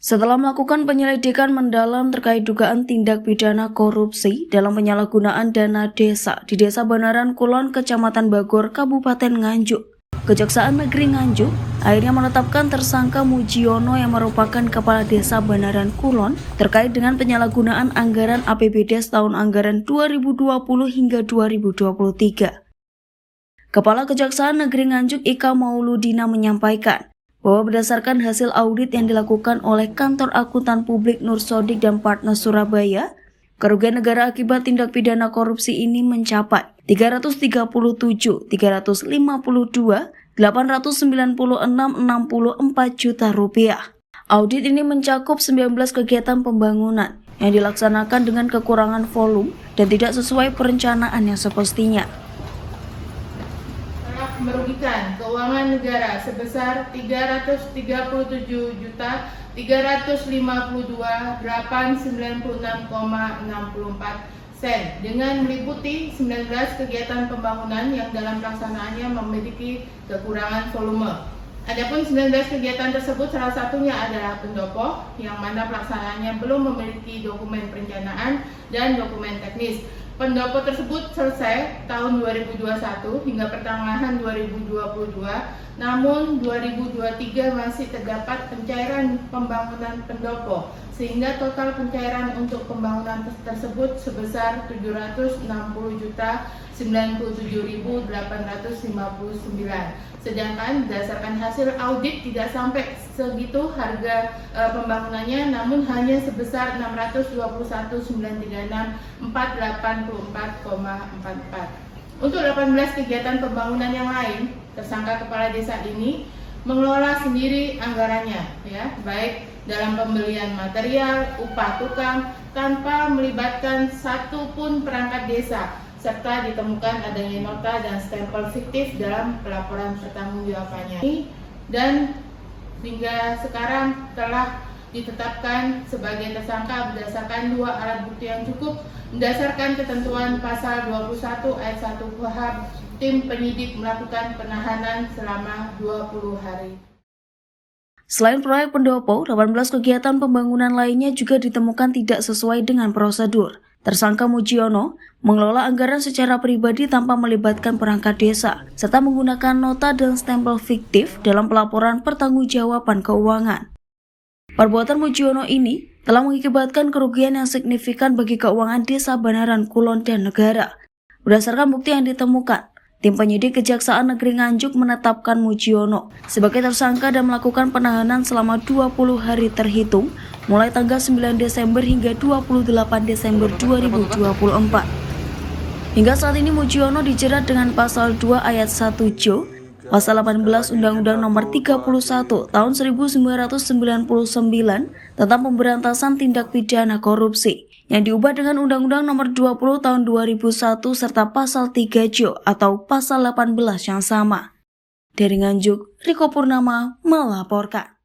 Setelah melakukan penyelidikan mendalam terkait dugaan tindak pidana korupsi dalam penyalahgunaan dana desa di Desa Banaran Kulon, Kecamatan Bagor, Kabupaten Nganjuk, Kejaksaan Negeri Nganjuk akhirnya menetapkan tersangka Mujiono yang merupakan Kepala Desa Banaran Kulon terkait dengan penyalahgunaan anggaran APBD tahun anggaran 2020 hingga 2023. Kepala Kejaksaan Negeri Nganjuk Ika Mauludina menyampaikan bahwa berdasarkan hasil audit yang dilakukan oleh Kantor Akuntan Publik Nur Sodik dan Partners Surabaya, kerugian negara akibat tindak pidana korupsi ini mencapai 337.352.896.64 juta rupiah. Audit ini mencakup 19 kegiatan pembangunan yang dilaksanakan dengan kekurangan volume dan tidak sesuai perencanaan yang semestinya. Merugikan keuangan negara sebesar 337.896,64 dengan meliputi 19 kegiatan pembangunan yang dalam pelaksanaannya memiliki kekurangan volume. Adapun 19 kegiatan tersebut salah satunya adalah pendopo yang mana pelaksanaannya belum memiliki dokumen perencanaan dan dokumen teknis. Pendopo tersebut selesai tahun 2021 hingga pertengahan 2022, namun 2023 masih terdapat pencairan pembangunan pendopo, sehingga total pencairan untuk pembangunan tersebut sebesar 760.097.859. Sedangkan berdasarkan hasil audit tidak sampai segitu harga pembangunannya, namun hanya sebesar 621.936.484,44. Untuk 18 kegiatan pembangunan yang lain, tersangka kepala desa ini mengelola sendiri anggarannya, ya, baik dalam pembelian material, upah tukang, tanpa melibatkan satupun perangkat desa, serta ditemukan adanya nota dan stempel fiktif dalam pelaporan pertanggungjawabannya. Dan hingga sekarang telah ditetapkan sebagai tersangka berdasarkan 2 alat bukti yang cukup, berdasarkan ketentuan pasal 21 ayat 1 KUHP. Tim penyidik melakukan penahanan selama 20 hari. Selain proyek pendopo, 18 kegiatan pembangunan lainnya juga ditemukan tidak sesuai dengan prosedur. Tersangka Mujiono mengelola anggaran secara pribadi tanpa melibatkan perangkat desa, serta menggunakan nota dan stempel fiktif dalam pelaporan pertanggungjawaban keuangan. Perbuatan Mujiono ini telah mengakibatkan kerugian yang signifikan bagi keuangan Desa Banaran Kulon dan negara. Berdasarkan bukti yang ditemukan, tim penyidik Kejaksaan Negeri Nganjuk menetapkan Mujiono sebagai tersangka dan melakukan penahanan selama 20 hari terhitung mulai tanggal 9 Desember hingga 28 Desember 2024. Hingga saat ini Mujiono dijerat dengan pasal 2 ayat 1 Jo, pasal 18 Undang-Undang Nomor 31 Tahun 1999 tentang pemberantasan tindak pidana korupsi yang diubah dengan Undang-Undang Nomor 20 Tahun 2001 serta pasal 3 Jo atau pasal 18 yang sama. Dari Nganjuk, Riko Purnama melaporkan.